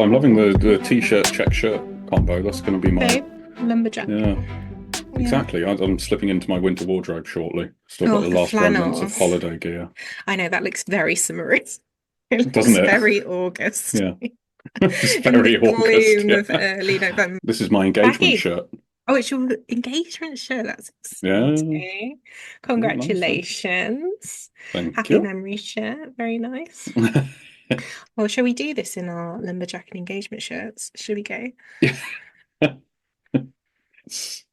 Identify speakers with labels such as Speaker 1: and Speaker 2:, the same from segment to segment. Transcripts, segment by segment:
Speaker 1: I'm loving the t-shirt check shirt combo. That's going to be my
Speaker 2: lumberjack.
Speaker 1: Yeah, exactly. I'm slipping into my winter wardrobe shortly. Still got
Speaker 2: Oh,
Speaker 1: the
Speaker 2: the
Speaker 1: last remnants of
Speaker 2: flannels.
Speaker 1: holiday gear,
Speaker 2: I know that looks very summery. It
Speaker 1: doesn't
Speaker 2: looks
Speaker 1: it?
Speaker 2: very August
Speaker 1: Yeah, just
Speaker 2: in the
Speaker 1: very August.
Speaker 2: gloom
Speaker 1: Yeah.
Speaker 2: of early November.
Speaker 1: This is my engagement
Speaker 2: Baggy.
Speaker 1: shirt.
Speaker 2: Oh, it's your engagement shirt. That's
Speaker 1: Yeah,
Speaker 2: exciting.
Speaker 1: nice one.
Speaker 2: Congratulations.
Speaker 1: Thank
Speaker 2: Happy
Speaker 1: you.
Speaker 2: memory shirt. Very nice. Well, shall we do this in our lumberjack and engagement shirts? Should we go?
Speaker 1: Yeah. Let's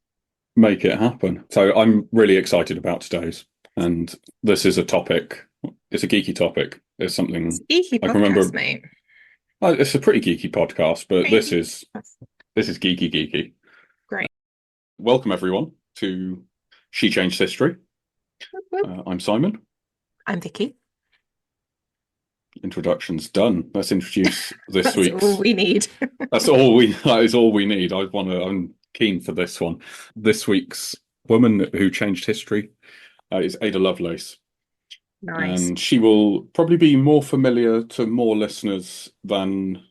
Speaker 1: make it happen. So I'm really excited about today's, and this is a topic. It's a geeky topic. It's
Speaker 2: It's
Speaker 1: something
Speaker 2: a geeky
Speaker 1: I can
Speaker 2: podcast,
Speaker 1: remember.
Speaker 2: mate.
Speaker 1: It's a pretty geeky podcast, but this
Speaker 2: Pretty geeky
Speaker 1: is
Speaker 2: podcast.
Speaker 1: this is geeky.
Speaker 2: Great.
Speaker 1: Welcome everyone to She Changed History.
Speaker 2: Whoop, whoop.
Speaker 1: I'm Simon.
Speaker 2: I'm Vicky.
Speaker 1: Introduction's done. Let's introduce this
Speaker 2: That's all
Speaker 1: week's.
Speaker 2: we need.
Speaker 1: That is all we need. I'm keen for this one. This week's woman who changed history is Ada Lovelace,
Speaker 2: Nice.
Speaker 1: and she will probably be more familiar to more listeners than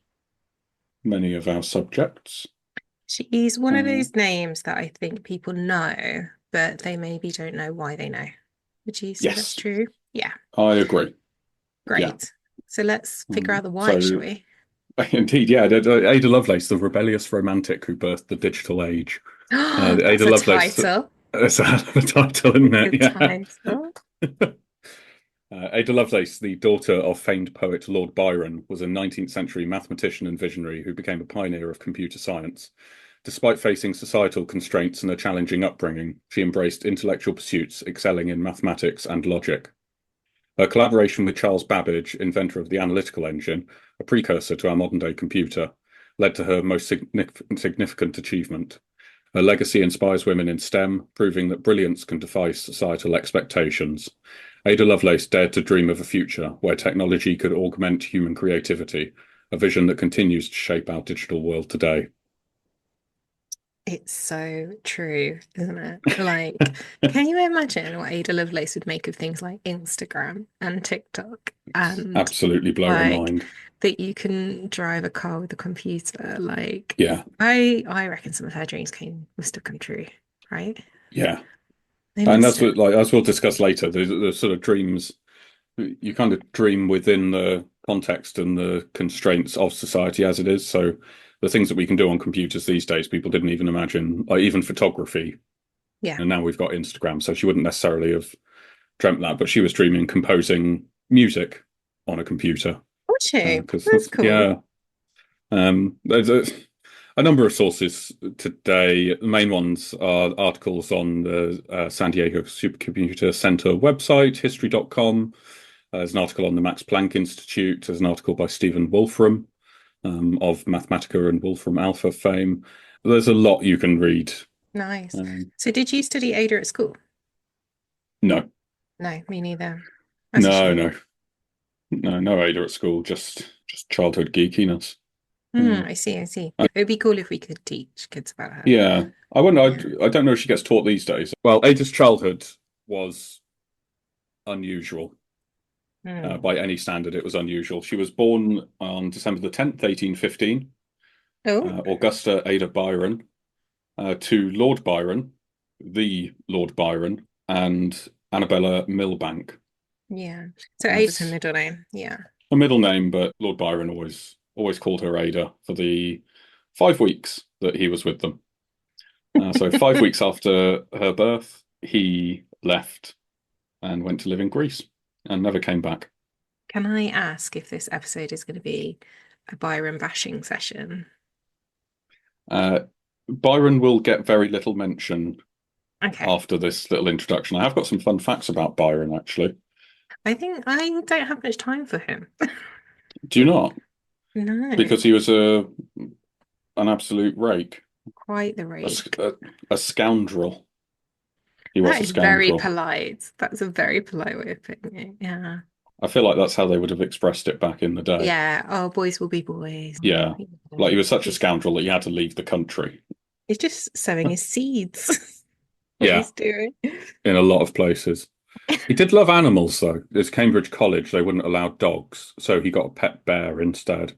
Speaker 1: many of our subjects.
Speaker 2: She's one of
Speaker 1: Uh,
Speaker 2: those names that I think people know, but they maybe don't know why they know. Would you say that's
Speaker 1: yes,
Speaker 2: true? Yeah,
Speaker 1: I agree. Yeah.
Speaker 2: great. So let's figure out the why, shall
Speaker 1: So
Speaker 2: we?
Speaker 1: indeed, yeah, Ada Lovelace, the rebellious romantic who birthed the digital age.
Speaker 2: That's
Speaker 1: Ada
Speaker 2: a
Speaker 1: Lovelace,
Speaker 2: title.
Speaker 1: that's a hell of a title, isn't it?
Speaker 2: Good
Speaker 1: Yeah.
Speaker 2: title.
Speaker 1: Ada Lovelace, the daughter of famed poet Lord Byron, was a 19th century mathematician and visionary who became a pioneer of computer science. Despite facing societal constraints and a challenging upbringing, she embraced intellectual pursuits, excelling in mathematics and logic. Her collaboration with Charles Babbage, inventor of the Analytical engine, a precursor to our modern-day computer, led to her most significant achievement. Her legacy inspires women in STEM, proving that brilliance can defy societal expectations. Ada Lovelace dared to dream of a future where technology could augment human creativity, a vision that continues to shape our digital world today.
Speaker 2: It's so true, isn't it? Like, can you imagine what Ada Lovelace would make of things like Instagram and TikTok and
Speaker 1: Absolutely blow her
Speaker 2: like
Speaker 1: mind.
Speaker 2: that you can drive a car with a computer? Like,
Speaker 1: Yeah,
Speaker 2: I reckon some of her dreams must have come true, right?
Speaker 1: yeah.
Speaker 2: They
Speaker 1: And
Speaker 2: must
Speaker 1: that's
Speaker 2: have.
Speaker 1: what, like, as we'll discuss later, the sort of dreams you kind of dream within the context and the constraints of society as it is. So the things that we can do on computers these days, people didn't even imagine, like even photography.
Speaker 2: Yeah.
Speaker 1: And now we've got Instagram, so she wouldn't necessarily have dreamt that, but she was dreaming composing music on a computer.
Speaker 2: Would she?
Speaker 1: Because
Speaker 2: That's cool.
Speaker 1: yeah, there's a number of sources today. The main ones are articles on the San Diego Supercomputer Center website, history.com. There's an article on the Max Planck Institute. There's an article by Stephen Wolfram of Mathematica and Wolfram Alpha fame. There's a lot you can read.
Speaker 2: Nice.
Speaker 1: Um,
Speaker 2: So did you study Ada at school?
Speaker 1: no,
Speaker 2: No, me neither. That's a
Speaker 1: no,
Speaker 2: shame.
Speaker 1: no, no Ada at school. Just childhood geekiness. Yeah,
Speaker 2: I see, I see. It would be cool if we could teach kids about her.
Speaker 1: yeah. I wonder.
Speaker 2: Yeah.
Speaker 1: I don't know if she gets taught these days. Well, Ada's childhood was unusual.
Speaker 2: Hmm.
Speaker 1: By any standard, it was unusual. She was born on December the 10th, 1815,
Speaker 2: Oh,
Speaker 1: Augusta Ada Byron, to Lord Byron, the Lord Byron, and Annabella Milbank
Speaker 2: yeah. So Ada's her
Speaker 1: as
Speaker 2: middle name. Yeah.
Speaker 1: a middle name, but Lord Byron always called her Ada for the 5 weeks that he was with them. So 5 weeks after her birth, he left and went to live in Greece and never came back.
Speaker 2: Can I ask if this episode is going to be a Byron bashing session?
Speaker 1: Uh, Byron will get very little mention
Speaker 2: Okay.
Speaker 1: after this little introduction. I have got some fun facts about Byron, actually.
Speaker 2: I think I don't have much time for him.
Speaker 1: Do you not?
Speaker 2: No,
Speaker 1: Because he was an absolute rake,
Speaker 2: quite the
Speaker 1: a,
Speaker 2: rake.
Speaker 1: a scoundrel. He was
Speaker 2: That
Speaker 1: a
Speaker 2: is very
Speaker 1: scoundrel.
Speaker 2: polite. That's a very polite way of putting it. Yeah.
Speaker 1: I feel like that's how they would have expressed it back in the day.
Speaker 2: Yeah. Oh, boys will be boys.
Speaker 1: Yeah,
Speaker 2: You
Speaker 1: like he
Speaker 2: know,
Speaker 1: was such a scoundrel that he had to leave the country.
Speaker 2: he's just sowing his seeds. What
Speaker 1: Yeah,
Speaker 2: he's doing.
Speaker 1: in a lot of places. He did love animals, though. At Cambridge College, they wouldn't allow dogs, so he got a pet bear instead.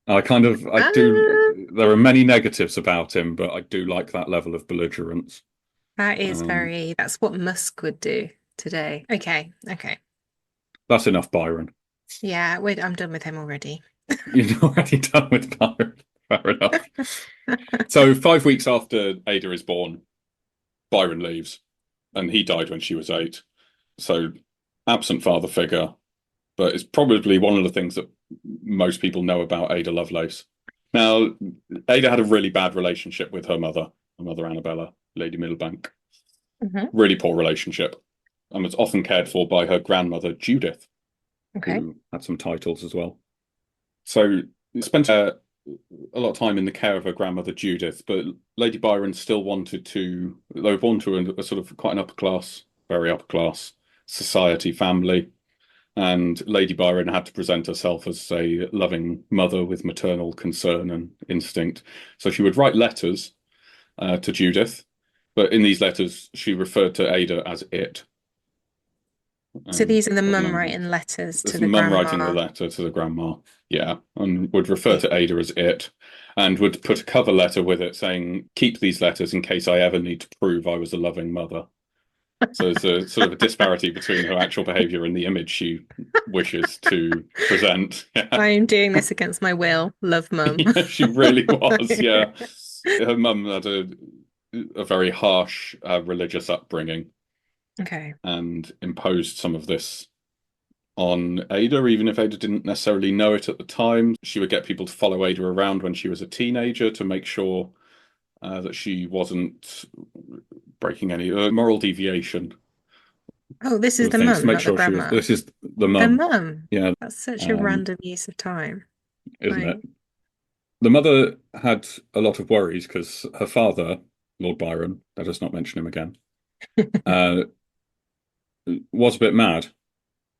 Speaker 1: I do.
Speaker 2: Ah,
Speaker 1: There are many negatives about him, but I do like that level of belligerence.
Speaker 2: that is
Speaker 1: Um,
Speaker 2: that's what Musk would do today. Okay, okay.
Speaker 1: that's enough, Byron.
Speaker 2: Yeah, I'm done with him already.
Speaker 1: You're already done with Byron. Fair enough. So 5 weeks after Ada is born, Byron leaves, and he died when she was 8. So absent father figure, but it's probably one of the things that most people know about Ada Lovelace. Now, Ada had a really bad relationship with her mother Annabella, Lady Middlebank.
Speaker 2: Hmm.
Speaker 1: Really poor relationship, and was often cared for by her grandmother Judith,
Speaker 2: Okay.
Speaker 1: who had some titles as well. So spent a lot of time in the care of her grandmother Judith, but Lady Byron still wanted to. They were born to a sort of quite an upper class, very upper class society family, and Lady Byron had to present herself as a loving mother with maternal concern and instinct. So she would write letters to Judith, but in these letters she referred to Ada as it,
Speaker 2: So
Speaker 1: and
Speaker 2: these are the
Speaker 1: wasn't
Speaker 2: mum
Speaker 1: anything.
Speaker 2: writing letters
Speaker 1: This
Speaker 2: to the
Speaker 1: mum writing the
Speaker 2: grandma.
Speaker 1: letter to the grandma, yeah, and would refer
Speaker 2: Okay.
Speaker 1: to Ada as it, and would put a cover letter with it saying, "Keep these letters in case I ever need to prove I was a loving mother." So there's a sort of a disparity between her actual behaviour and the image she wishes to present. Yeah,
Speaker 2: I am doing this against my will. Love mum.
Speaker 1: yeah, she really was. Yeah, her mum had a very harsh religious upbringing
Speaker 2: Okay.
Speaker 1: and imposed some of this on Ada, even if Ada didn't necessarily know it at the time. She would get people to follow Ada around when she was a teenager to make sure that she wasn't breaking any moral deviation
Speaker 2: Oh, this is
Speaker 1: sort of
Speaker 2: the
Speaker 1: things, to
Speaker 2: mum,
Speaker 1: make
Speaker 2: not the
Speaker 1: sure she was.
Speaker 2: grandma.
Speaker 1: This is the
Speaker 2: The
Speaker 1: mum,
Speaker 2: mum.
Speaker 1: yeah,
Speaker 2: That's such a
Speaker 1: um,
Speaker 2: random use of time.
Speaker 1: isn't it?
Speaker 2: Like,
Speaker 1: The mother had a lot of worries because her father, Lord Byron, let us not mention him again, uh, was a bit mad.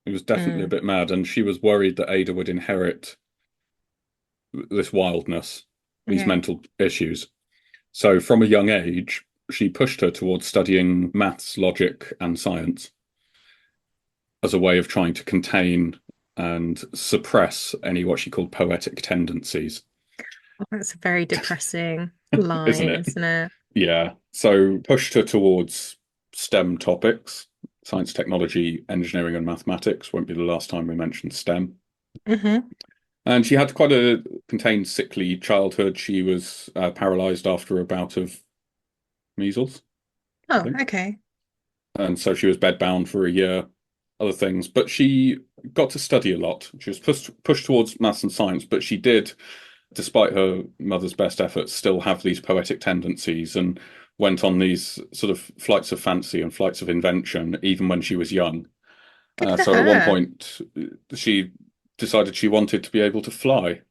Speaker 1: He was definitely a
Speaker 2: mm,
Speaker 1: bit mad, and she was worried that Ada would inherit this wildness, these
Speaker 2: okay.
Speaker 1: mental issues. So from a young age, she pushed her towards studying maths, logic, and science as a way of trying to contain and suppress any what she called poetic tendencies,
Speaker 2: Oh, that's a very depressing
Speaker 1: isn't
Speaker 2: line,
Speaker 1: it?
Speaker 2: isn't it?
Speaker 1: Yeah. So pushed her towards STEM topics, science, technology, engineering, and mathematics. Won't be the last time we mention STEM.
Speaker 2: Hmm.
Speaker 1: And she had quite a contained, sickly childhood. She was paralyzed after a bout of measles, I
Speaker 2: Oh,
Speaker 1: think.
Speaker 2: okay.
Speaker 1: And so she was bedbound for a year, other things. But she got to study a lot. She was pushed towards maths and science, but she did, despite her mother's best efforts, still have these poetic tendencies and went on these sort of flights of fancy and flights of invention, even when she was young.
Speaker 2: Good for
Speaker 1: So at one
Speaker 2: her.
Speaker 1: point, she decided she wanted to be able to fly.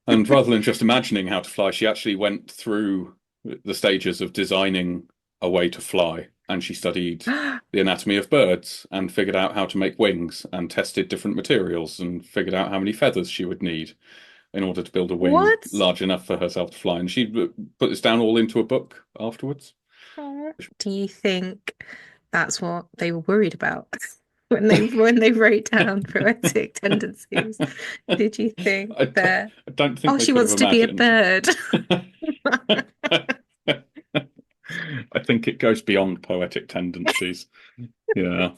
Speaker 1: And rather than just imagining how to fly, she actually went through the stages of designing a way to fly. And she studied the anatomy of birds and figured out how to make wings and tested different materials and figured out how many feathers she would need in order to build a wing
Speaker 2: What?
Speaker 1: large enough for herself to fly. And she put this down all into a book afterwards.
Speaker 2: Aw. Do you think that's what they were worried about when they wrote down poetic tendencies? Did you think
Speaker 1: I don't,
Speaker 2: that,
Speaker 1: I don't think
Speaker 2: oh,
Speaker 1: they
Speaker 2: she
Speaker 1: could have
Speaker 2: wants to be a
Speaker 1: imagined.
Speaker 2: bird?
Speaker 1: I think it goes beyond poetic tendencies. Yeah.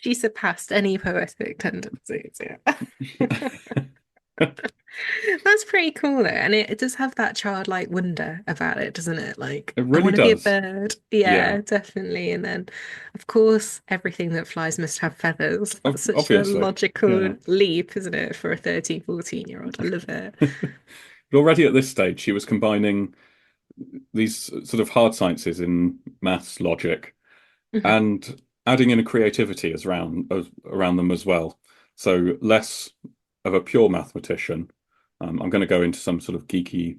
Speaker 2: She surpassed any poetic tendencies, yeah. That's pretty cool though. And it does have that childlike wonder about it, doesn't it? Like,
Speaker 1: It
Speaker 2: I
Speaker 1: really
Speaker 2: want to be a
Speaker 1: does.
Speaker 2: bird.
Speaker 1: Yeah,
Speaker 2: Yeah, definitely. And then, of course, everything that flies must have feathers. That's such a
Speaker 1: obviously.
Speaker 2: logical
Speaker 1: Yeah.
Speaker 2: leap, isn't it, for a 13, 14-year-old? I love it.
Speaker 1: But already at this stage, she was combining these sort of hard sciences in maths, logic,
Speaker 2: Mhm.
Speaker 1: and adding in a creativity as around them as well. So less of a pure mathematician. I'm going to go into some sort of geeky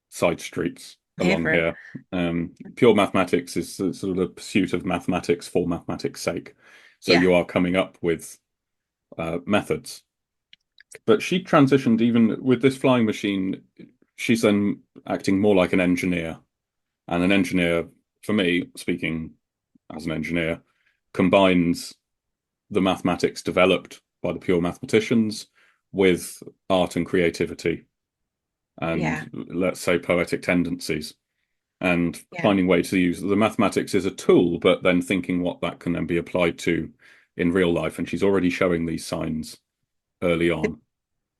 Speaker 1: side streets
Speaker 2: Here
Speaker 1: along
Speaker 2: for it.
Speaker 1: here. Pure mathematics is sort of the pursuit of mathematics for mathematics' sake. So
Speaker 2: Yeah.
Speaker 1: you are coming up with methods. But she transitioned even with this flying machine. She's then acting more like an engineer. And an engineer, for me, speaking as an engineer, combines the mathematics developed by the pure mathematicians with art and creativity
Speaker 2: Yeah.
Speaker 1: and, let's say, poetic tendencies, and
Speaker 2: Yeah.
Speaker 1: finding ways to use the mathematics as a tool, but then thinking what that can then be applied to in real life. And she's already showing these signs early
Speaker 2: The,
Speaker 1: on.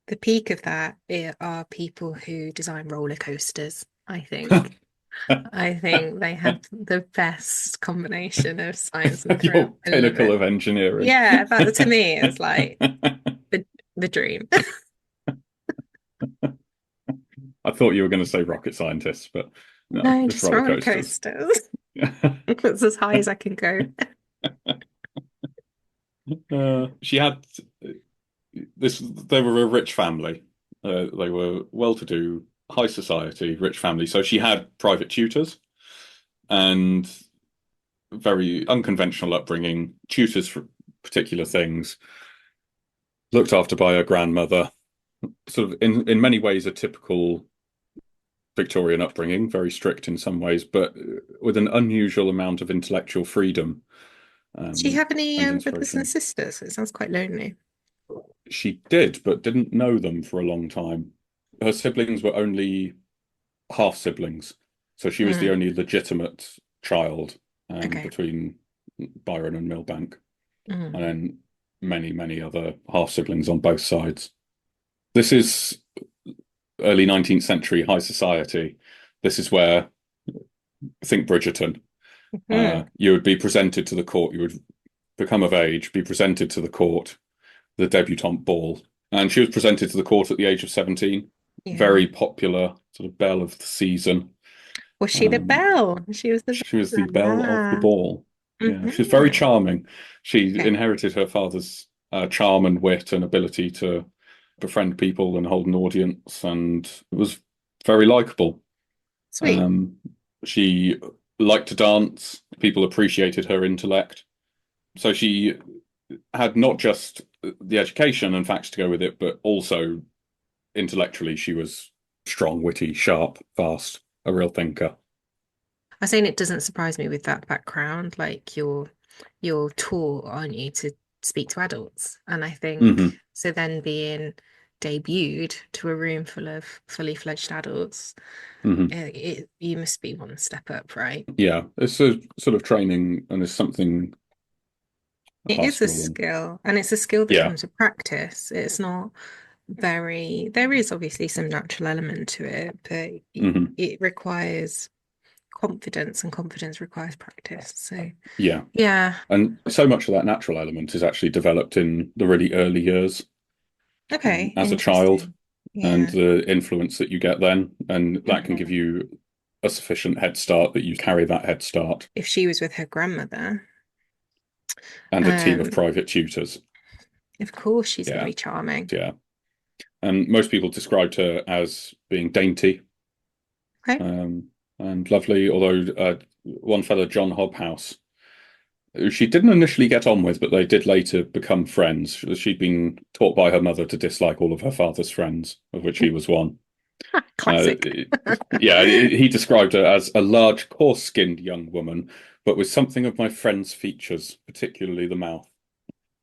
Speaker 2: the peak of that are people who design roller coasters, I think. I think they have the best combination of science and thrill.
Speaker 1: Your
Speaker 2: I love
Speaker 1: pinnacle
Speaker 2: it.
Speaker 1: of engineering.
Speaker 2: Yeah, that to me is like the the dream.
Speaker 1: I thought you were going to say rocket scientists, but no,
Speaker 2: No,
Speaker 1: just
Speaker 2: just
Speaker 1: roller
Speaker 2: roller
Speaker 1: coasters.
Speaker 2: coasters. It's as high as I can go.
Speaker 1: She had this, they were a rich family. They were well-to-do, high society, rich family. So she had private tutors and very unconventional upbringing, tutors for particular things, looked after by her grandmother, sort of in many ways a typical Victorian upbringing, very strict in some ways, but with an unusual amount of intellectual freedom,
Speaker 2: Do you have any
Speaker 1: and
Speaker 2: brothers and
Speaker 1: inspiration.
Speaker 2: sisters? It sounds quite lonely.
Speaker 1: She did, but didn't know them for a long time. Her siblings were only half siblings, so she was the
Speaker 2: Mm,
Speaker 1: only legitimate child,
Speaker 2: okay.
Speaker 1: between Byron and Millbank,
Speaker 2: Mm.
Speaker 1: and then many, many other half siblings on both sides. This is early 19th century high society. This is where, think Bridgerton.
Speaker 2: Mm.
Speaker 1: You would be presented to the court. You would become of age, be presented to the court, the debutante ball. And she was presented to the court at the age of 17.
Speaker 2: Yeah.
Speaker 1: Very popular, sort of belle of the season.
Speaker 2: Was she the
Speaker 1: Um,
Speaker 2: belle? She was the
Speaker 1: she was the
Speaker 2: belle.
Speaker 1: belle of the
Speaker 2: Ah.
Speaker 1: ball. Yeah, she was very
Speaker 2: Hmm.
Speaker 1: charming. She
Speaker 2: Okay.
Speaker 1: inherited her father's charm and wit and ability to befriend people and hold an audience, and was very likable.
Speaker 2: Sweet.
Speaker 1: Um, she liked to dance. People appreciated her intellect. So she had not just the education and facts to go with it, but also intellectually, she was strong, witty, sharp, fast, a real thinker.
Speaker 2: I'm saying it doesn't surprise me with that background. Like you're taught, aren't you, to speak to adults? And I think
Speaker 1: Hmm.
Speaker 2: so then being debuted to a room full of fully fledged adults,
Speaker 1: Hmm.
Speaker 2: you must be one step up, right?
Speaker 1: Yeah, it's a sort of training, and it's something
Speaker 2: It is a
Speaker 1: pastoral and
Speaker 2: skill, and it's a skill that
Speaker 1: yeah.
Speaker 2: comes with practice. It's not there is obviously some natural element to it, but
Speaker 1: Hmm.
Speaker 2: it requires confidence, and confidence requires practice. So,
Speaker 1: Yeah.
Speaker 2: yeah,
Speaker 1: And so much of that natural element is actually developed in the really early years,
Speaker 2: okay,
Speaker 1: as a child,
Speaker 2: interesting.
Speaker 1: and
Speaker 2: Yeah.
Speaker 1: the influence that you get then. And that can give
Speaker 2: Mhm.
Speaker 1: you a sufficient head start that you carry that head start,
Speaker 2: If she was with her grandmother,
Speaker 1: and a team of
Speaker 2: um,
Speaker 1: private tutors.
Speaker 2: of course she's going to
Speaker 1: Yeah.
Speaker 2: be charming.
Speaker 1: Yeah. And most people described her as being dainty,
Speaker 2: Okay.
Speaker 1: um, and lovely, although one fellow, John Hobhouse, who she didn't initially get on with, but they did later become friends. She'd been taught by her mother to dislike all of her father's friends, of which he was one. Uh,
Speaker 2: Classic.
Speaker 1: yeah, he described her as a large, coarse-skinned young woman, but with something of my friend's features, particularly the mouth.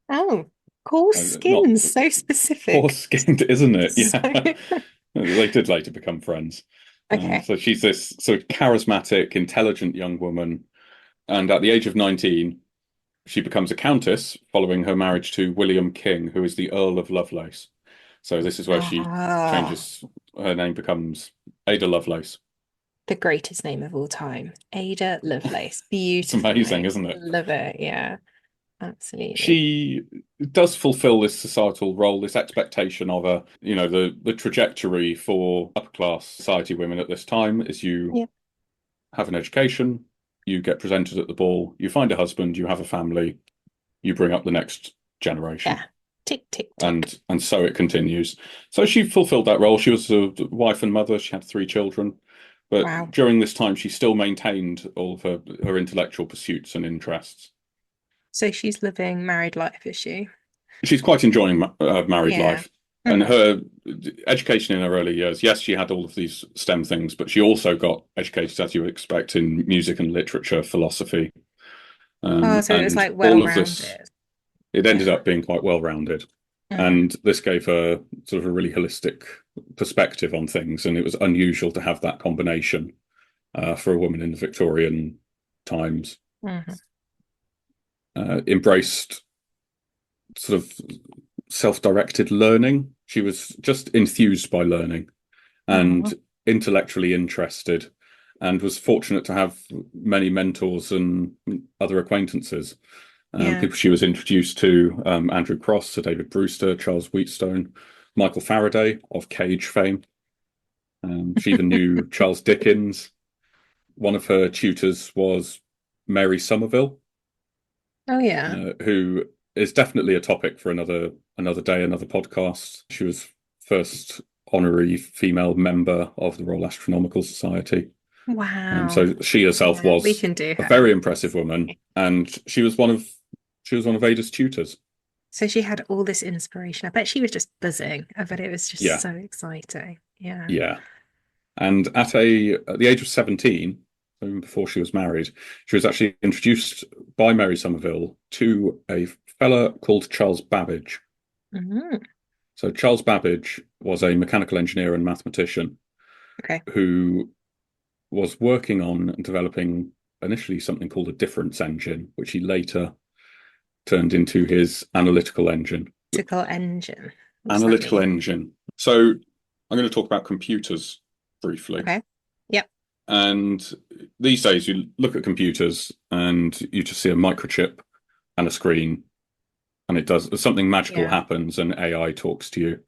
Speaker 2: Oh, coarse
Speaker 1: Not
Speaker 2: skin, so specific.
Speaker 1: coarse-skinned, isn't it?
Speaker 2: So,
Speaker 1: Yeah. They did later become friends.
Speaker 2: okay.
Speaker 1: So she's this sort of charismatic, intelligent young woman. And at the age of 19, she becomes a countess following her marriage to William King, who is the Earl of Lovelace. So this is where she
Speaker 2: Ah,
Speaker 1: changes, her name becomes Ada Lovelace.
Speaker 2: the greatest name of all time. Ada Lovelace.
Speaker 1: It's
Speaker 2: Beautiful
Speaker 1: amazing,
Speaker 2: name.
Speaker 1: isn't it?
Speaker 2: Love it. Yeah, absolutely.
Speaker 1: She does fulfill this societal role, this expectation of a, the trajectory for upper class society women at this time is you
Speaker 2: Yeah.
Speaker 1: have an education, you get presented at the ball, you find a husband, you have a family, you bring up the next
Speaker 2: Yeah.
Speaker 1: generation.
Speaker 2: Tick, tick, tick.
Speaker 1: And so it continues. So she fulfilled that role. She was a wife and mother. She had 3 children. But
Speaker 2: Wow.
Speaker 1: during this time, she still maintained all of her intellectual pursuits and interests.
Speaker 2: So she's living married life, is she?
Speaker 1: She's quite enjoying married
Speaker 2: Yeah.
Speaker 1: life. And
Speaker 2: Hmm.
Speaker 1: her education in her early years, yes, she had all of these STEM things, but she also got educated, as you would expect, in music and literature, philosophy,
Speaker 2: Oh, so it was
Speaker 1: and
Speaker 2: like
Speaker 1: all of this.
Speaker 2: well-rounded.
Speaker 1: It ended
Speaker 2: Yeah.
Speaker 1: up being quite well rounded.
Speaker 2: Hmm.
Speaker 1: And this gave her sort of a really holistic perspective on things, and it was unusual to have that combination for a woman in the Victorian times.
Speaker 2: Hmm.
Speaker 1: Embraced sort of self-directed learning. She was just enthused by learning and
Speaker 2: Oh,
Speaker 1: intellectually interested, and was fortunate to have many mentors and other acquaintances.
Speaker 2: yeah.
Speaker 1: People she was introduced to: Andrew Cross, Sir David Brewster, Charles Wheatstone, Michael Faraday of Cage fame. She even knew Charles Dickens. One of her tutors was Mary Somerville,
Speaker 2: Oh, yeah.
Speaker 1: who is definitely a topic for another day, another podcast. She was first honorary female member of the Royal Astronomical Society.
Speaker 2: Wow.
Speaker 1: So she herself
Speaker 2: Yeah, we
Speaker 1: was
Speaker 2: can do
Speaker 1: a
Speaker 2: her.
Speaker 1: very impressive woman, and she was one of Ada's tutors.
Speaker 2: So she had all this inspiration. I bet she was just buzzing. I bet it was just
Speaker 1: Yeah,
Speaker 2: so exciting. Yeah.
Speaker 1: yeah. And at the age of 17, even before she was married, she was actually introduced by Mary Somerville to a fella called Charles Babbage.
Speaker 2: Mhm.
Speaker 1: So Charles Babbage was a mechanical engineer and mathematician
Speaker 2: Okay.
Speaker 1: who was working on developing initially something called a difference engine, which he later turned into his analytical engine.
Speaker 2: Optical engine. What does that
Speaker 1: Analytical
Speaker 2: mean?
Speaker 1: engine. So I'm going to talk about computers briefly.
Speaker 2: Okay. Yep.
Speaker 1: And these days, you look at computers and you just see a microchip and a screen, and it does something magical
Speaker 2: Yeah.
Speaker 1: happens, and AI talks to you.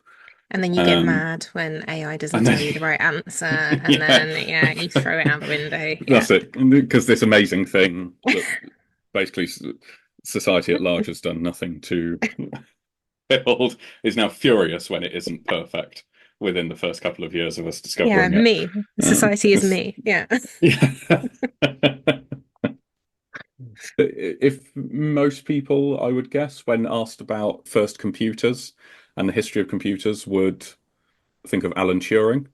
Speaker 2: And then you get
Speaker 1: Um,
Speaker 2: mad when AI doesn't
Speaker 1: and then,
Speaker 2: tell you the right answer, and
Speaker 1: yeah,
Speaker 2: then yeah, you throw it out the window. Yeah.
Speaker 1: that's it. Because this amazing thing that basically society at large has done nothing to build is now furious when it isn't perfect within the first couple of years of us
Speaker 2: Yeah,
Speaker 1: discovering it.
Speaker 2: me. Society is
Speaker 1: It's,
Speaker 2: me. Yeah.
Speaker 1: yeah. If most people, I would guess, when asked about first computers and the history of computers, would think of Alan Turing,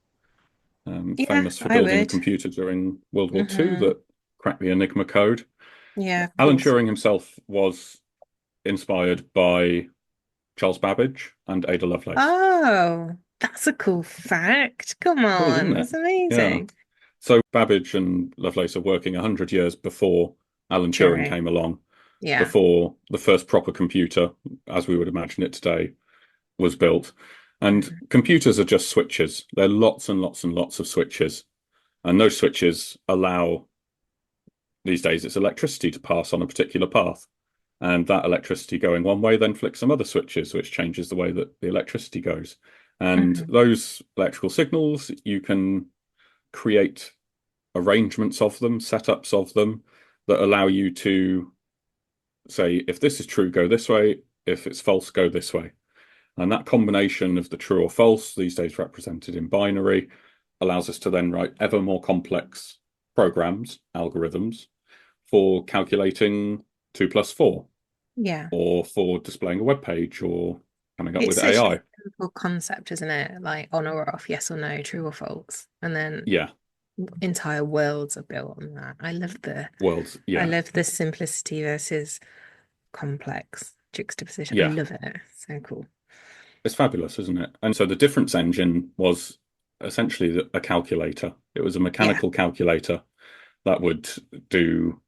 Speaker 2: Yeah,
Speaker 1: famous for
Speaker 2: I
Speaker 1: building a
Speaker 2: would.
Speaker 1: computer during World War II
Speaker 2: Hmm.
Speaker 1: that cracked the Enigma code.
Speaker 2: Yeah, of
Speaker 1: Alan
Speaker 2: course.
Speaker 1: Turing himself was inspired by Charles Babbage and Ada Lovelace.
Speaker 2: Oh, that's a cool fact. Come
Speaker 1: Cool, isn't
Speaker 2: on,
Speaker 1: it?
Speaker 2: that's
Speaker 1: Yeah.
Speaker 2: amazing.
Speaker 1: So Babbage and Lovelace are working 100 years before Alan Turing
Speaker 2: Turing.
Speaker 1: came along,
Speaker 2: Yeah.
Speaker 1: before the first proper computer, as we would imagine it today, was built. And
Speaker 2: Mhm.
Speaker 1: computers are just switches. There are lots and lots and lots of switches. And those switches allow, these days, it's electricity to pass on a particular path. And that electricity going one way then flicks some other switches, which changes the way that the electricity goes. And
Speaker 2: Mhm.
Speaker 1: those electrical signals, you can create arrangements of them, setups of them that allow you to say, if this is true, go this way. If it's false, go this way. And that combination of the true or false, these days represented in binary, allows us to then write ever more complex programs, algorithms, for calculating 2 plus 4,
Speaker 2: Yeah.
Speaker 1: or for displaying a web page, or coming up
Speaker 2: It's
Speaker 1: with
Speaker 2: such a
Speaker 1: AI.
Speaker 2: simple concept, isn't it? Like on or off, yes or no, true or false. And then
Speaker 1: Yeah,
Speaker 2: entire worlds are built on that.
Speaker 1: worlds.
Speaker 2: I
Speaker 1: Yeah,
Speaker 2: love the simplicity versus complex juxtaposition. I
Speaker 1: yeah.
Speaker 2: love it. So cool.
Speaker 1: It's fabulous, isn't it? And so the difference engine was essentially a calculator. It was a
Speaker 2: Yeah.
Speaker 1: mechanical calculator that would do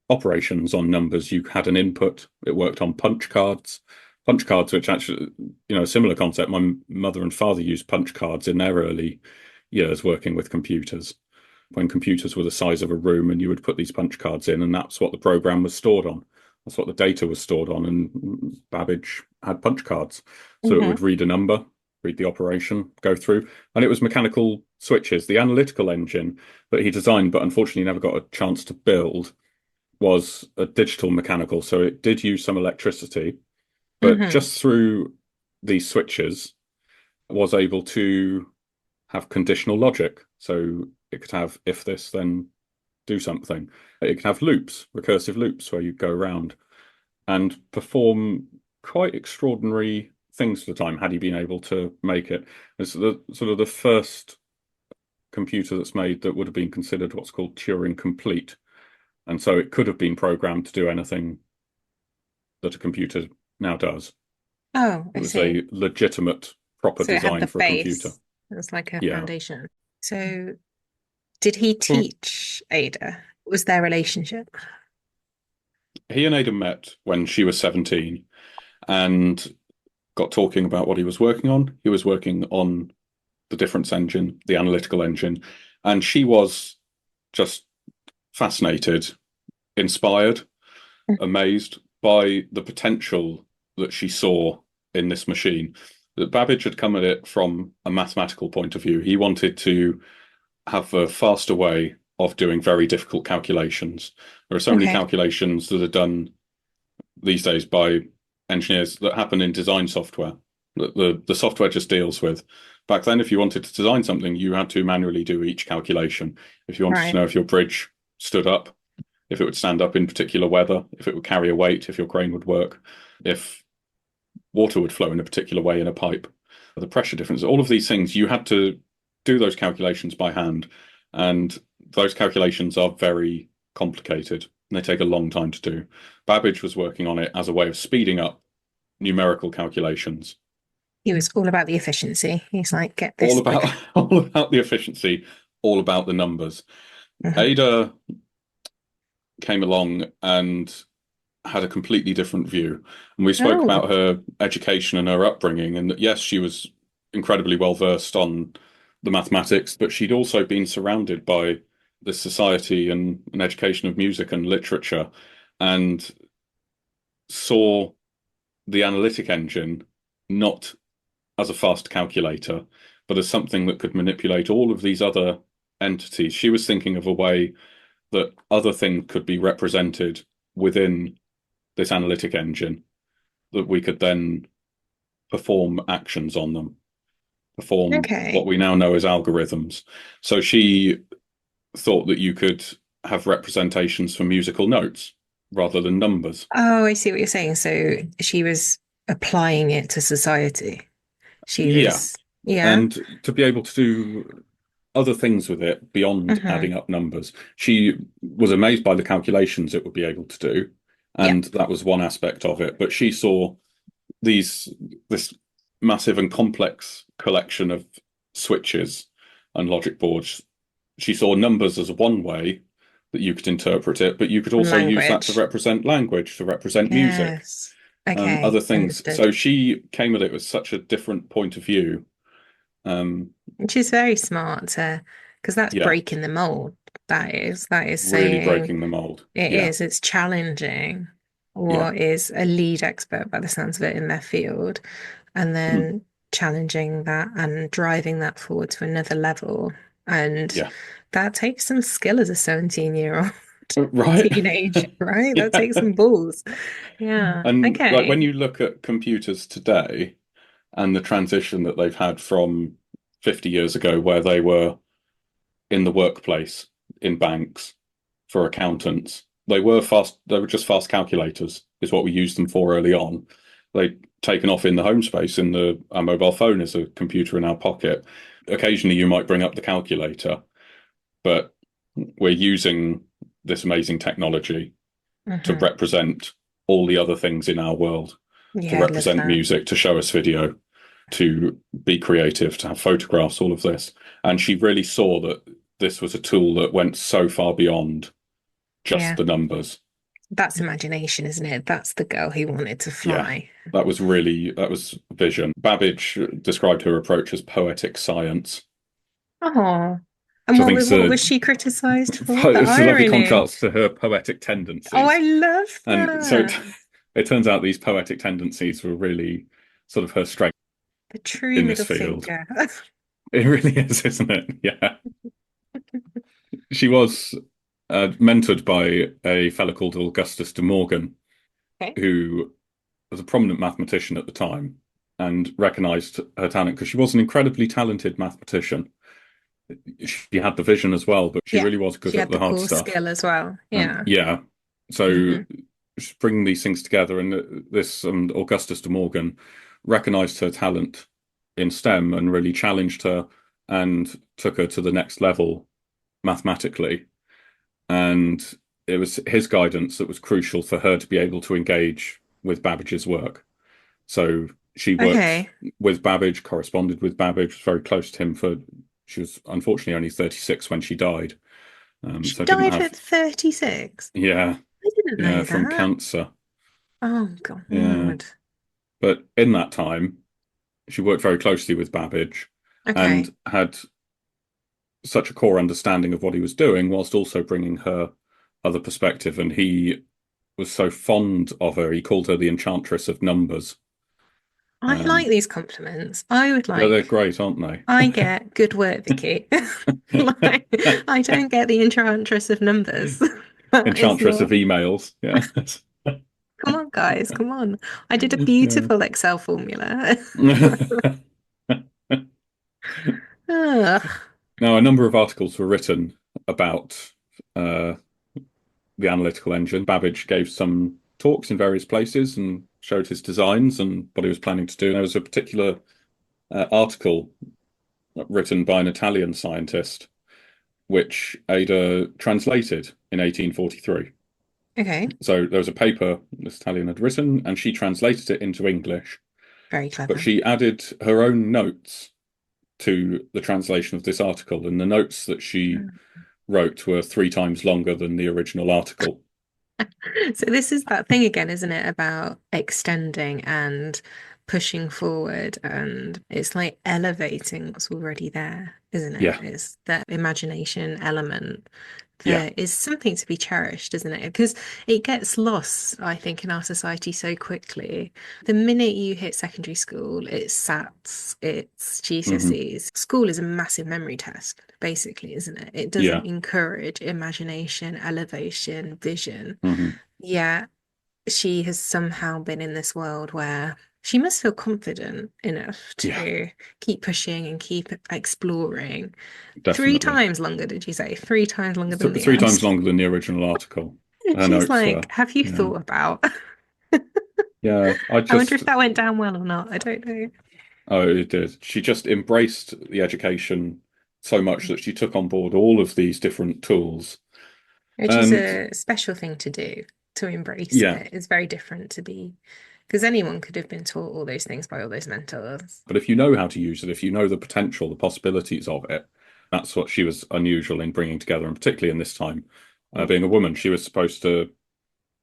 Speaker 1: operations on numbers. You had an input. It worked on punch cards. Punch cards, which actually, a similar concept. My mother and father used punch cards in their early years working with computers, when computers were the size of a room, and you would put these punch cards in, and that's what the program was stored on. That's what the data was stored on. And Babbage had punch cards. So it
Speaker 2: Hmm.
Speaker 1: would read a number, read the operation, go through. And it was mechanical switches. The analytical engine that he designed, but unfortunately never got a chance to build, was a digital mechanical. So it did use some electricity, but
Speaker 2: Hmm.
Speaker 1: just through these switches was able to have conditional logic. So it could have if this, then do something. It could have loops, recursive loops, where you go around and perform quite extraordinary things for the time, had he been able to make it. It's the sort of the first computer that's made that would have been considered what's called Turing complete. And so it could have been programmed to do anything that a computer now does.
Speaker 2: Oh,
Speaker 1: It
Speaker 2: I
Speaker 1: was
Speaker 2: see.
Speaker 1: a legitimate, proper
Speaker 2: So it had
Speaker 1: design
Speaker 2: the
Speaker 1: for a computer.
Speaker 2: base. It was like a
Speaker 1: Yeah.
Speaker 2: foundation. So did he
Speaker 1: Well,
Speaker 2: teach Ada? What was their relationship?
Speaker 1: he and Ada met when she was 17 and got talking about what he was working on. He was working on the difference engine, the analytical engine, and she was just fascinated, inspired, amazed by the potential that she saw in this machine. That Babbage had come at it from a mathematical point of view. He wanted to have a faster way of doing very difficult calculations. There are so many
Speaker 2: Okay.
Speaker 1: calculations that are done these days by engineers that happen in design software that the software just deals with. Back then, if you wanted to design something, you had to manually do each calculation. If you wanted to
Speaker 2: Right.
Speaker 1: know if your bridge stood up, if it would stand up in particular weather, if it would carry a weight, if your crane would work, if water would flow in a particular way in a pipe, the pressure difference, all of these things, you had to do those calculations by hand. And those calculations are very complicated and they take a long time to do. Babbage was working on it as a way of speeding up numerical calculations.
Speaker 2: He was all about the efficiency. He's like, get
Speaker 1: All
Speaker 2: this
Speaker 1: about
Speaker 2: quicker.
Speaker 1: all about the efficiency, all about the numbers.
Speaker 2: Mhm.
Speaker 1: Ada came along and had a completely different view. And we spoke
Speaker 2: Oh,
Speaker 1: about her education and her upbringing, and that yes, she was incredibly well versed on the mathematics, but she'd also been surrounded by the society and an education of music and literature, and saw the analytic engine not as a fast calculator, but as something that could manipulate all of these other entities. She was thinking of a way that other things could be represented within this analytic engine that we could then perform actions on them, perform what
Speaker 2: okay.
Speaker 1: we now know as algorithms. So she thought that you could have representations for musical notes rather than numbers.
Speaker 2: Oh, I see what you're saying. So she was applying it to society. She
Speaker 1: Yeah.
Speaker 2: was, yeah.
Speaker 1: And to be able to do other things with it beyond
Speaker 2: Hmm.
Speaker 1: adding up numbers. She was amazed by the calculations it would be able to do,
Speaker 2: Yeah.
Speaker 1: and that was one aspect of it. But she saw these this massive and complex collection of switches and logic boards. She saw numbers as one way that you could interpret it, but you could
Speaker 2: And
Speaker 1: also use that to
Speaker 2: language.
Speaker 1: represent language, to represent music,
Speaker 2: Yes.
Speaker 1: and other
Speaker 2: Okay.
Speaker 1: things.
Speaker 2: Understood.
Speaker 1: So she came at it with such a different point of view. Um,
Speaker 2: And she's very smart to, because that's
Speaker 1: yeah,
Speaker 2: breaking the mold. That is
Speaker 1: really
Speaker 2: saying
Speaker 1: breaking the mold.
Speaker 2: it
Speaker 1: Yeah.
Speaker 2: is, it's challenging
Speaker 1: Yeah.
Speaker 2: what is a lead expert by the sounds of it in their field, and
Speaker 1: Mm.
Speaker 2: then challenging that and driving that forward to another level. And
Speaker 1: Yeah.
Speaker 2: that takes some skill as a 17-year-old
Speaker 1: Right.
Speaker 2: teenager, right? That takes
Speaker 1: Yeah.
Speaker 2: some balls. Yeah.
Speaker 1: And like when
Speaker 2: Okay.
Speaker 1: you look at computers today and the transition that they've had from 50 years ago, where they were in the workplace, in banks, for accountants, they were just fast calculators, is what we used them for early on. They'd taken off in the home space, in our mobile phone is a computer in our pocket. Occasionally you might bring up the calculator, but we're using this amazing technology to
Speaker 2: Hmm.
Speaker 1: represent all the other things in our world, to
Speaker 2: Yeah, I love
Speaker 1: represent
Speaker 2: that.
Speaker 1: music, to show us video, to be creative, to have photographs, all of this. And she really saw that this was a tool that went so far beyond just
Speaker 2: Yeah.
Speaker 1: the numbers.
Speaker 2: That's imagination, isn't it? That's the girl who wanted to
Speaker 1: Yeah,
Speaker 2: fly.
Speaker 1: that was vision. Babbage described her approach as poetic science,
Speaker 2: Oh. And
Speaker 1: which I
Speaker 2: what
Speaker 1: think
Speaker 2: was
Speaker 1: is
Speaker 2: what was she criticized for? The
Speaker 1: it's a lovely
Speaker 2: irony.
Speaker 1: contrast to her poetic
Speaker 2: Oh, I
Speaker 1: tendencies.
Speaker 2: love
Speaker 1: And so
Speaker 2: that.
Speaker 1: it turns out these poetic tendencies were really sort of her strength
Speaker 2: The true
Speaker 1: in this
Speaker 2: middle
Speaker 1: field.
Speaker 2: finger.
Speaker 1: It really is, isn't it? Yeah. She was mentored by a fellow called Augustus de Morgan,
Speaker 2: Okay.
Speaker 1: who was a prominent mathematician at the time and recognized her talent because she was an incredibly talented mathematician. She had the vision as well, but she
Speaker 2: Yeah.
Speaker 1: really was good
Speaker 2: She
Speaker 1: at
Speaker 2: had
Speaker 1: the
Speaker 2: the
Speaker 1: hard
Speaker 2: core
Speaker 1: stuff.
Speaker 2: skill as well.
Speaker 1: And
Speaker 2: Yeah.
Speaker 1: yeah, so
Speaker 2: Hmm.
Speaker 1: just bringing these things together, and this Augustus de Morgan recognized her talent in STEM and really challenged her and took her to the next level mathematically. And it was his guidance that was crucial for her to be able to engage with Babbage's work. So She worked
Speaker 2: Okay.
Speaker 1: with Babbage, corresponded with Babbage, was very close to him for. She was unfortunately only 36 when she died,
Speaker 2: She
Speaker 1: so didn't
Speaker 2: died at
Speaker 1: have.
Speaker 2: 36.
Speaker 1: Yeah,
Speaker 2: I didn't
Speaker 1: yeah,
Speaker 2: know
Speaker 1: from
Speaker 2: that.
Speaker 1: cancer.
Speaker 2: Oh
Speaker 1: Yeah,
Speaker 2: God.
Speaker 1: but in that time, she worked very closely with Babbage
Speaker 2: Okay.
Speaker 1: and had such a core understanding of what he was doing, whilst also bringing her other perspective. And he was so fond of her, he called her the Enchantress of Numbers.
Speaker 2: I like
Speaker 1: Um,
Speaker 2: these compliments. I would
Speaker 1: yeah, they're
Speaker 2: like,
Speaker 1: great, aren't they?
Speaker 2: I get good work, Vicky. Like, I don't get the enchantress of numbers. That is
Speaker 1: Enchantress of
Speaker 2: not,
Speaker 1: emails. Yeah.
Speaker 2: come on, guys, come on. I did a
Speaker 1: Yeah.
Speaker 2: beautiful Excel formula. Ugh.
Speaker 1: Now, a number of articles were written about uh, the analytical engine. Babbage gave some talks in various places and showed his designs and what he was planning to do. There was a particular article written by an Italian scientist, which Ada translated in 1843.
Speaker 2: Okay,
Speaker 1: So there was a paper this Italian had written, and she translated it into English,
Speaker 2: very
Speaker 1: but
Speaker 2: clever.
Speaker 1: she added her own notes to the translation of this article, and the notes that she wrote were 3 times longer than the original article.
Speaker 2: So this is that thing again, isn't it, about extending and pushing forward, and it's like elevating what's already there, isn't it?
Speaker 1: Yeah,
Speaker 2: It's that imagination element
Speaker 1: yeah,
Speaker 2: that is something to be cherished, isn't it? Because it gets lost, I think, in our society so quickly. The minute you hit secondary school, it's SATs, it's
Speaker 1: hmm,
Speaker 2: GCSEs. School is a massive memory test, basically, isn't it? It doesn't
Speaker 1: yeah,
Speaker 2: encourage imagination, elevation, vision.
Speaker 1: hmm,
Speaker 2: Yeah, she has somehow been in this world where she must feel confident enough
Speaker 1: yeah,
Speaker 2: to keep pushing and keep exploring. Three
Speaker 1: definitely.
Speaker 2: times longer, did you say? 3 times longer than the
Speaker 1: 3 times
Speaker 2: answer.
Speaker 1: longer than the original article.
Speaker 2: And
Speaker 1: Her
Speaker 2: she's
Speaker 1: notes
Speaker 2: like,
Speaker 1: were,
Speaker 2: have you
Speaker 1: yeah,
Speaker 2: thought about?
Speaker 1: yeah. I
Speaker 2: I wonder
Speaker 1: just,
Speaker 2: if that went down well or not. I don't know.
Speaker 1: oh, it did. She just embraced the education so much that she took on board all of these different tools.
Speaker 2: Which is
Speaker 1: And
Speaker 2: a special thing to do, to embrace
Speaker 1: yeah,
Speaker 2: it. It's very different to be, because anyone could have been taught all those things by all those mentors.
Speaker 1: but if you know how to use it, if you know the potential, the possibilities of it, that's what she was unusual in bringing together. And particularly in this time, being a woman, she was supposed to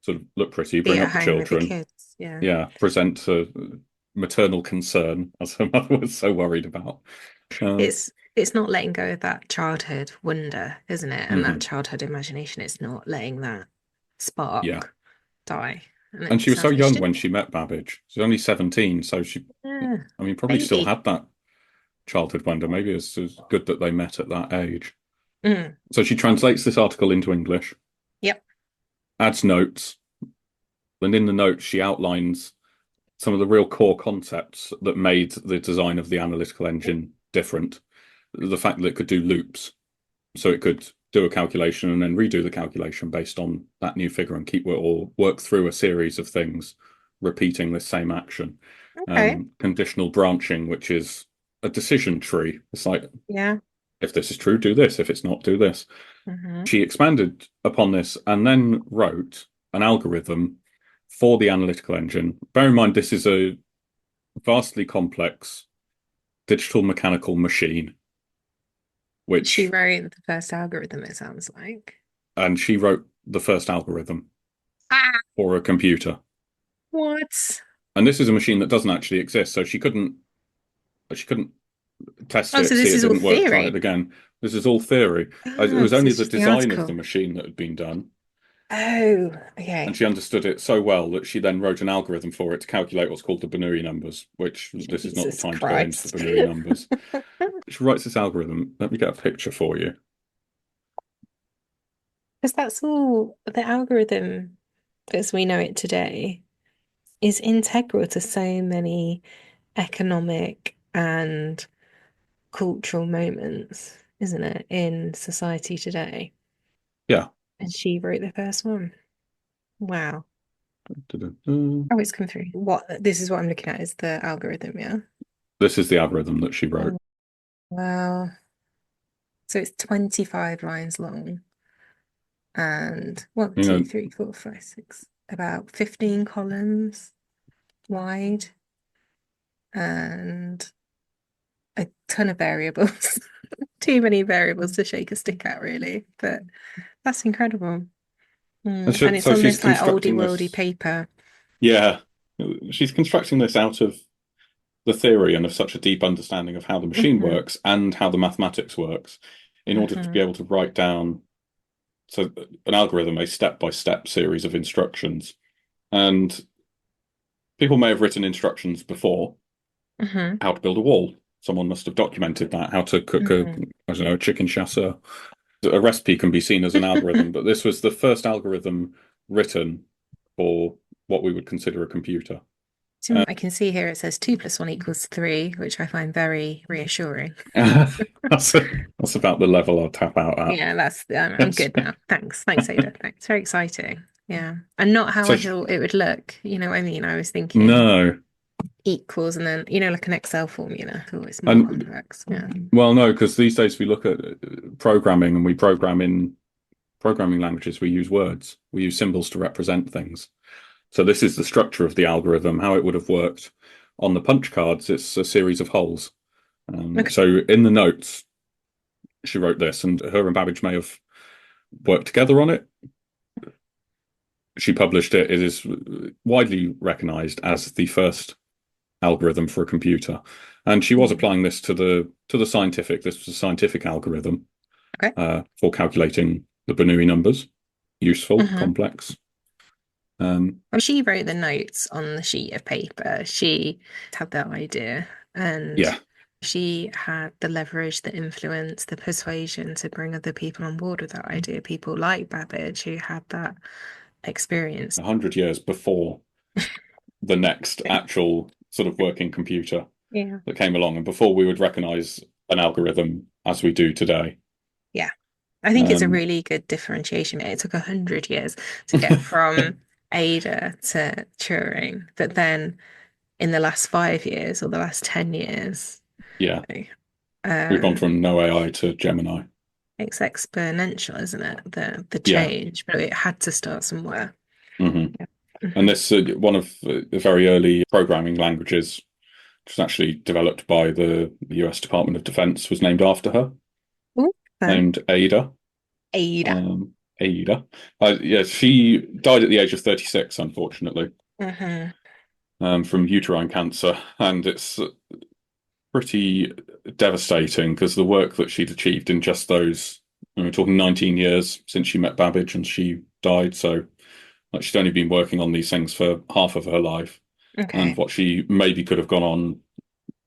Speaker 1: sort of look pretty,
Speaker 2: Be
Speaker 1: bring
Speaker 2: at
Speaker 1: up the
Speaker 2: home with the
Speaker 1: children,
Speaker 2: kids. Yeah.
Speaker 1: yeah, present maternal concern, as her mother was so worried about. Uh,
Speaker 2: It's not letting go of that childhood wonder, isn't it? And that
Speaker 1: mhm,
Speaker 2: childhood imagination. It's not letting that
Speaker 1: yeah.
Speaker 2: spark die. And
Speaker 1: And
Speaker 2: it
Speaker 1: she was so
Speaker 2: sounds like she
Speaker 1: young
Speaker 2: did.
Speaker 1: when she met Babbage. She was only 17, so she,
Speaker 2: Yeah,
Speaker 1: I mean, probably still
Speaker 2: baby.
Speaker 1: had that childhood wonder. Maybe it's good that they met at that age.
Speaker 2: Mm.
Speaker 1: So she translates this article into English,
Speaker 2: Yep.
Speaker 1: adds notes, and in the notes she outlines some of the real core concepts that made the design of the analytical engine different. The fact that it could do loops, so it could do a calculation and then redo the calculation based on that new figure and keep or work through a series of things, repeating the same action.
Speaker 2: Okay.
Speaker 1: Conditional branching, which is a decision tree. It's like,
Speaker 2: Yeah.
Speaker 1: if this is true, do this. If it's not, do this.
Speaker 2: Hmm.
Speaker 1: She expanded upon this and then wrote an algorithm for the analytical engine. Bear in mind, this is a vastly complex digital mechanical machine,
Speaker 2: She
Speaker 1: which,
Speaker 2: wrote the first algorithm, it sounds like.
Speaker 1: and she wrote the first algorithm
Speaker 2: Ah,
Speaker 1: for a computer.
Speaker 2: what?
Speaker 1: And this is a machine that doesn't actually exist, so she couldn't test
Speaker 2: Oh, so
Speaker 1: it, see
Speaker 2: this
Speaker 1: it
Speaker 2: is all
Speaker 1: didn't work, try it
Speaker 2: theory.
Speaker 1: again. This is all theory. It
Speaker 2: Ah,
Speaker 1: was
Speaker 2: so
Speaker 1: only
Speaker 2: it's
Speaker 1: the
Speaker 2: just the
Speaker 1: design of the
Speaker 2: article.
Speaker 1: machine that had been done,
Speaker 2: Oh,
Speaker 1: and
Speaker 2: okay.
Speaker 1: she understood it so well that she then wrote an algorithm for it to calculate what's called the Bernoulli numbers, which this is not the
Speaker 2: Jesus
Speaker 1: time to go into the
Speaker 2: Christ.
Speaker 1: Bernoulli numbers. She writes this algorithm. Let me get a picture for you.
Speaker 2: Because that's all the algorithm as we know it today is integral to so many economic and cultural moments, isn't it, in society today?
Speaker 1: Yeah.
Speaker 2: And she wrote the first one. Wow.
Speaker 1: Da-da-da.
Speaker 2: Oh, it's come through. What this is what I'm looking at is the algorithm, yeah.
Speaker 1: This is the algorithm that she wrote.
Speaker 2: Oh, wow. So it's 25 lines long and one,
Speaker 1: You
Speaker 2: two,
Speaker 1: know,
Speaker 2: three, four, five, six, about 15 columns wide. and a ton of variables. Too many variables to shake a stick at, really. But that's incredible. And it's
Speaker 1: So
Speaker 2: on
Speaker 1: she's
Speaker 2: this like oldie
Speaker 1: constructing
Speaker 2: worldy
Speaker 1: this.
Speaker 2: paper.
Speaker 1: Yeah, she's constructing this out of the theory and of such a deep understanding of how the machine
Speaker 2: Hmm.
Speaker 1: works and how the mathematics works in order to be
Speaker 2: Hmm.
Speaker 1: able to write down so an algorithm, a step-by-step series of instructions. And people may have written instructions before
Speaker 2: Hmm.
Speaker 1: how to build a wall. Someone must have documented that, how to cook a,
Speaker 2: Hmm.
Speaker 1: I don't know, a chicken chasseur. A recipe can be seen as an algorithm, but this was the first algorithm written for what we would consider a computer.
Speaker 2: So I can see here it says 2 + 1 = 3, which I find very reassuring.
Speaker 1: That's that's about the level I'll tap out at.
Speaker 2: Yeah, that's I'm
Speaker 1: Yes.
Speaker 2: good now. Thanks, Ada. Thanks. Very exciting. Yeah, and not how
Speaker 1: So
Speaker 2: I thought it would look. You know what I mean? I was thinking
Speaker 1: no,
Speaker 2: equals and then like an Excel formula. Oh, it's more
Speaker 1: and
Speaker 2: complex. Yeah.
Speaker 1: well, no, because these days we look at programming and we program in programming languages. We use words, we use symbols to represent things. So this is the structure of the algorithm, how it would have worked on the punch cards. It's a series of holes.
Speaker 2: Okay.
Speaker 1: So in the notes, she wrote this, and her and Babbage may have worked together on it. She published it. It is widely recognized as the first algorithm for a computer, and she was
Speaker 2: Mm.
Speaker 1: applying this to the scientific. This was a scientific algorithm
Speaker 2: Okay.
Speaker 1: for calculating the Bernoulli numbers. Useful,
Speaker 2: Hmm.
Speaker 1: complex. Um,
Speaker 2: Well, she wrote the notes on the sheet of paper. She had that idea, and
Speaker 1: yeah,
Speaker 2: she had the leverage, the influence, the persuasion to bring other people on board with that idea. People like Babbage who had that experience.
Speaker 1: 100 years before the next actual sort of working computer
Speaker 2: Yeah.
Speaker 1: that came along, and before we would recognize an algorithm as we do today.
Speaker 2: Yeah. I think it's a
Speaker 1: Um,
Speaker 2: really good differentiation. It took 100 years to get from Ada to Turing, but then in the last 5 years or the last 10 years,
Speaker 1: yeah, we've gone
Speaker 2: um,
Speaker 1: from no AI to Gemini.
Speaker 2: it's exponential, isn't it? The
Speaker 1: Yeah.
Speaker 2: change, but it had to start somewhere.
Speaker 1: Hmm.
Speaker 2: Yeah.
Speaker 1: And
Speaker 2: Hmm.
Speaker 1: this one of the very early programming languages, which was actually developed by the US Department of Defense, was named after her,
Speaker 2: Ooh, fun.
Speaker 1: named Ada.
Speaker 2: Ada.
Speaker 1: Ada. Yeah, she died at the age of 36, unfortunately,
Speaker 2: Hmm.
Speaker 1: from uterine cancer, and it's pretty devastating because the work that she'd achieved in just those, we're talking 19 years since she met Babbage and she died, so like she'd only been working on these things for half of her life, and
Speaker 2: Okay.
Speaker 1: what she maybe could have gone on,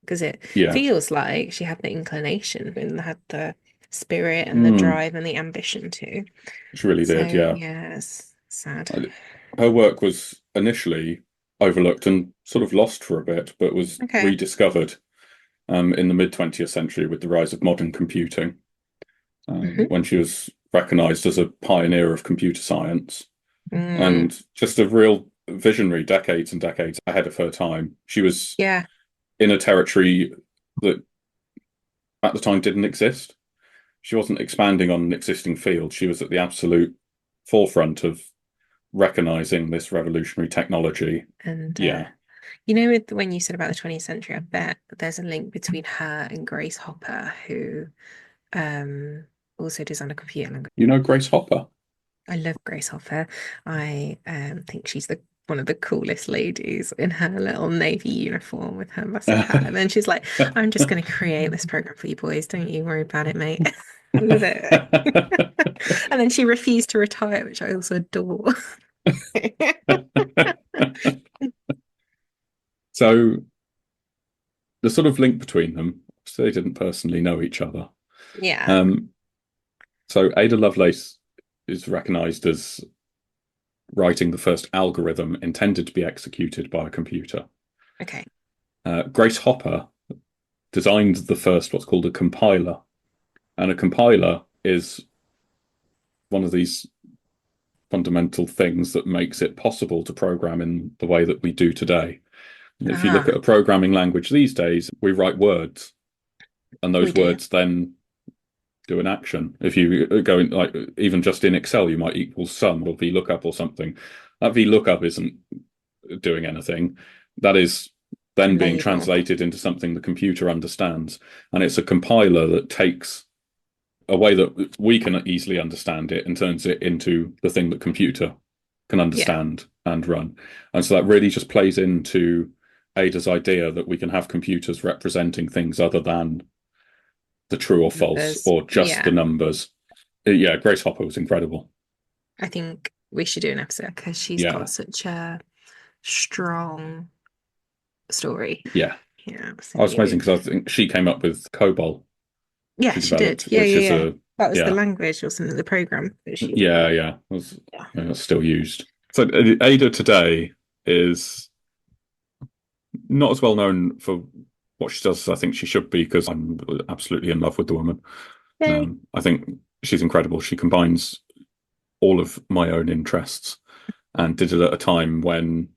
Speaker 2: Because it
Speaker 1: yeah,
Speaker 2: feels like she had the inclination and had the spirit and the
Speaker 1: mm,
Speaker 2: drive and the ambition to.
Speaker 1: she really did,
Speaker 2: So,
Speaker 1: yeah.
Speaker 2: yeah, it's sad.
Speaker 1: Her work was initially overlooked and sort of lost for a bit, but was
Speaker 2: Okay.
Speaker 1: rediscovered in the mid 20th century with the rise of modern computing,
Speaker 2: Hmm.
Speaker 1: when she was recognized as a pioneer of computer science
Speaker 2: Mm,
Speaker 1: and just a real visionary, decades and decades ahead of her time. She was
Speaker 2: yeah.
Speaker 1: in a territory that at the time didn't exist. She wasn't expanding on an existing field. She was at the absolute forefront of recognizing this revolutionary technology.
Speaker 2: And
Speaker 1: Yeah.
Speaker 2: when you said about the 20th century, I bet there's a link between her and Grace Hopper, who um also designed a computer language.
Speaker 1: You know Grace Hopper?
Speaker 2: I love Grace Hopper. I think she's the one of the coolest ladies in her little navy uniform with her massive hat. And then she's like, I'm just going to create this program for you boys. Don't you worry about it, mate. I love it. And then she refused to retire, which I also adore.
Speaker 1: So the sort of link between them, so they didn't personally know each other.
Speaker 2: Yeah.
Speaker 1: Um, so Ada Lovelace is recognized as writing the first algorithm intended to be executed by a computer.
Speaker 2: Okay.
Speaker 1: Grace Hopper designed the first what's called a compiler, and a compiler is one of these fundamental things that makes it possible to program in the way that we do today. If you look
Speaker 2: Ah,
Speaker 1: at a programming language these days, we write words, and
Speaker 2: we
Speaker 1: those
Speaker 2: do.
Speaker 1: words then do an action. If you go in, like even just in Excel, you might equal sum or VLOOKUP or something. That VLOOKUP isn't doing anything. That is then being
Speaker 2: label.
Speaker 1: translated into something the computer understands. And it's a compiler that takes a way that we can easily understand it and turns it into the thing that computer can
Speaker 2: Yeah,
Speaker 1: understand and run. And so that really just plays into Ada's idea that we can have computers representing things other than the true or false
Speaker 2: numbers.
Speaker 1: or just the
Speaker 2: Yeah,
Speaker 1: numbers. Yeah, Grace Hopper was incredible.
Speaker 2: I think we should do an episode because she's got
Speaker 1: Yeah,
Speaker 2: such a strong story.
Speaker 1: yeah.
Speaker 2: Yeah,
Speaker 1: Oh, it's amazing
Speaker 2: absolutely.
Speaker 1: because I think she came up with COBOL.
Speaker 2: Yeah,
Speaker 1: She
Speaker 2: she did.
Speaker 1: developed,
Speaker 2: Yeah,
Speaker 1: which
Speaker 2: yeah,
Speaker 1: is
Speaker 2: yeah.
Speaker 1: a
Speaker 2: That was the
Speaker 1: yeah,
Speaker 2: language or something, the program that she
Speaker 1: yeah,
Speaker 2: developed.
Speaker 1: yeah. Was
Speaker 2: Yeah.
Speaker 1: still used. So Ada today is not as well known for what she does as I think she should be because I'm absolutely in love with the woman.
Speaker 2: Yay.
Speaker 1: I think she's incredible. She combines all of my own interests and did it at a time when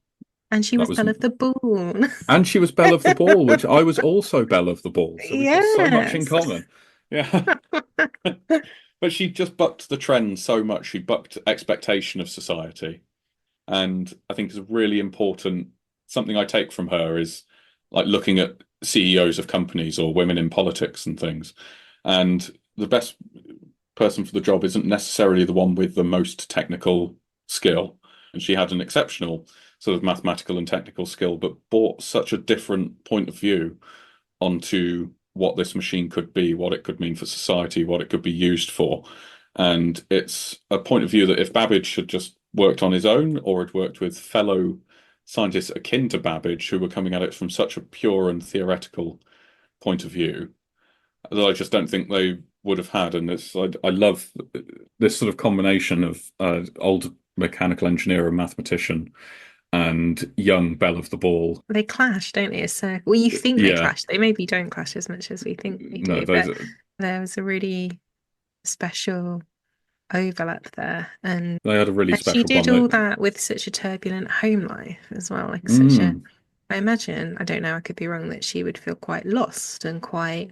Speaker 2: And she
Speaker 1: that
Speaker 2: was
Speaker 1: was,
Speaker 2: Belle of the Ball.
Speaker 1: and she was Belle of the Ball, which I was also Belle of the Ball. So we've got so much in
Speaker 2: Yes.
Speaker 1: common. Yeah. But she just bucked the trend so much. She bucked expectation of society. And I think is really important. Something I take from her is like looking at CEOs of companies or women in politics and things. And the best person for the job isn't necessarily the one with the most technical skill. And she had an exceptional sort of mathematical and technical skill, but brought such a different point of view onto what this machine could be, what it could mean for society, what it could be used for. And it's a point of view that if Babbage had just worked on his own or had worked with fellow scientists akin to Babbage who were coming at it from such a pure and theoretical point of view, that I just don't think they would have had. And I love this sort of combination of old mechanical engineer and mathematician and young belle of the ball.
Speaker 2: They clash, don't they? So, well, you think they
Speaker 1: Yeah,
Speaker 2: clash. They maybe don't clash as much as we think they
Speaker 1: no,
Speaker 2: do,
Speaker 1: those
Speaker 2: but there was a really special overlap there.
Speaker 1: they had a really
Speaker 2: And she
Speaker 1: special
Speaker 2: did
Speaker 1: bond.
Speaker 2: all that with such a turbulent home life as well. Like such a,
Speaker 1: Mm,
Speaker 2: I imagine, I don't know, I could be wrong, that she would feel quite lost and quite,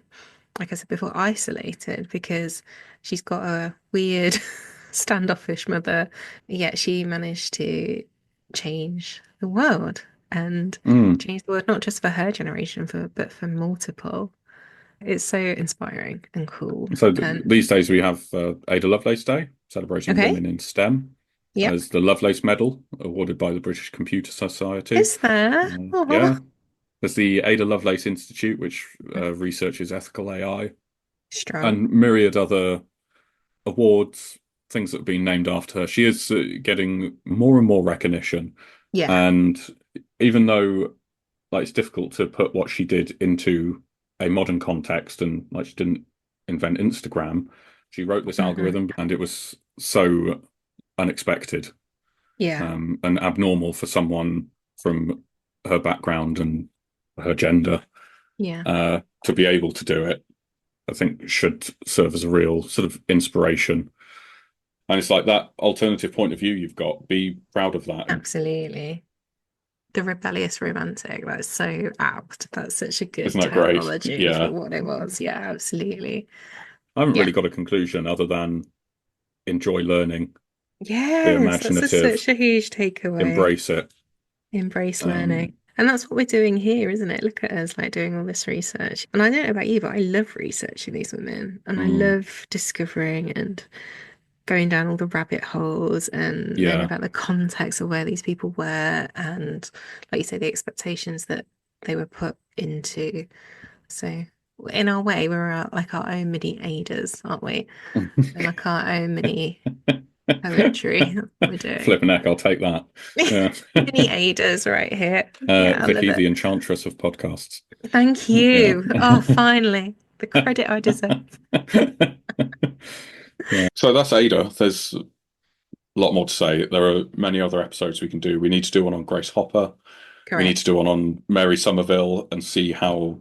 Speaker 2: like I said before, isolated because she's got a weird standoffish mother, yet she managed to change the world and
Speaker 1: mm.
Speaker 2: change the world not just for her generation, but for multiple. It's so inspiring and cool.
Speaker 1: So
Speaker 2: And
Speaker 1: these days we have Ada Lovelace Day, celebrating
Speaker 2: okay,
Speaker 1: women in STEM.
Speaker 2: yep.
Speaker 1: There's the Lovelace Medal, awarded by the British Computer Society.
Speaker 2: Is there?
Speaker 1: Yeah.
Speaker 2: Oh,
Speaker 1: There's the Ada Lovelace Institute, which researches ethical AI,
Speaker 2: strong.
Speaker 1: and myriad other awards, things that have been named after her. She is getting more and more recognition.
Speaker 2: Yeah.
Speaker 1: And even though like it's difficult to put what she did into a modern context, and like she didn't invent Instagram, she wrote this
Speaker 2: Hmm.
Speaker 1: algorithm, and it was so unexpected
Speaker 2: Yeah.
Speaker 1: and abnormal for someone from her background and her gender
Speaker 2: Yeah.
Speaker 1: to be able to do it. I think should serve as a real sort of inspiration. And it's like that alternative point of view you've got. Be proud of that. And
Speaker 2: Absolutely. The rebellious romantic. That's so apt. That's such a good
Speaker 1: isn't that great?
Speaker 2: terminology for
Speaker 1: Yeah.
Speaker 2: what it was. Yeah, absolutely.
Speaker 1: I haven't
Speaker 2: Yeah.
Speaker 1: really got a conclusion other than enjoy learning, be
Speaker 2: Yes, that's
Speaker 1: imaginative,
Speaker 2: such a huge takeaway.
Speaker 1: embrace it.
Speaker 2: Embrace learning.
Speaker 1: Um,
Speaker 2: And that's what we're doing here, isn't it? Look at us like doing all this research. And I don't know about you, but I love researching these women and I
Speaker 1: mm,
Speaker 2: love discovering and going down all the rabbit holes and learning
Speaker 1: yeah.
Speaker 2: about the context of where these people were and, like you say, the expectations that they were put into. So, in our way, we're like our own mini Adas, aren't we? We're like our own mini poetry we're doing.
Speaker 1: Flip a neck, I'll take that. Yeah.
Speaker 2: Mini Adas right here. Yeah, I love
Speaker 1: Vicky,
Speaker 2: it.
Speaker 1: the enchantress of podcasts.
Speaker 2: Thank
Speaker 1: Yeah.
Speaker 2: you. Oh, finally, the credit I deserve.
Speaker 1: Yeah. So that's Ada. There's a lot more to say. There are many other episodes we can do. We need to do one on Grace Hopper. We need to
Speaker 2: Correct.
Speaker 1: do one on Mary Somerville and see how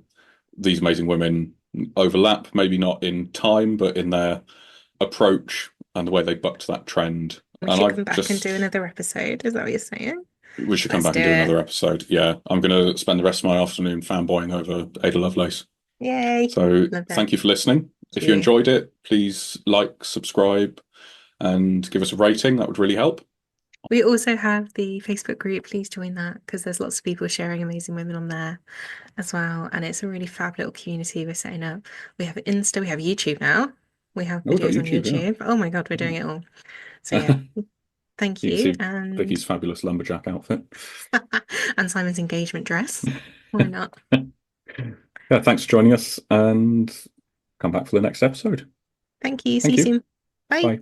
Speaker 1: these amazing women overlap, maybe not in time, but in their approach and the way they bucked that trend.
Speaker 2: We
Speaker 1: And
Speaker 2: should come
Speaker 1: I've
Speaker 2: back and do
Speaker 1: just,
Speaker 2: another episode. Is that what you're saying?
Speaker 1: we should come
Speaker 2: Let's
Speaker 1: back
Speaker 2: do
Speaker 1: and do
Speaker 2: it.
Speaker 1: another episode. Yeah, I'm going to spend the rest of my afternoon fanboying over Ada Lovelace.
Speaker 2: Yay.
Speaker 1: So
Speaker 2: Love it.
Speaker 1: thank you for listening.
Speaker 2: Thank
Speaker 1: If you
Speaker 2: you.
Speaker 1: enjoyed it, please like, subscribe, and give us a rating. That would really help.
Speaker 2: We also have the Facebook group. Please join that because there's lots of people sharing amazing women on there as well. And it's a really fab little community we're setting up. We have Insta, we have YouTube now. We have
Speaker 1: Oh, we've got
Speaker 2: videos on
Speaker 1: YouTube,
Speaker 2: YouTube. Oh my God, we're doing it all. So yeah,
Speaker 1: yeah.
Speaker 2: thank
Speaker 1: You can
Speaker 2: you.
Speaker 1: see
Speaker 2: And
Speaker 1: Vicky's fabulous lumberjack outfit.
Speaker 2: and Simon's engagement dress. Why not?
Speaker 1: Yeah, thanks for joining us and come back for the next episode.
Speaker 2: Thank you. See
Speaker 1: Thank
Speaker 2: you
Speaker 1: you.
Speaker 2: soon. Bye.
Speaker 1: Bye.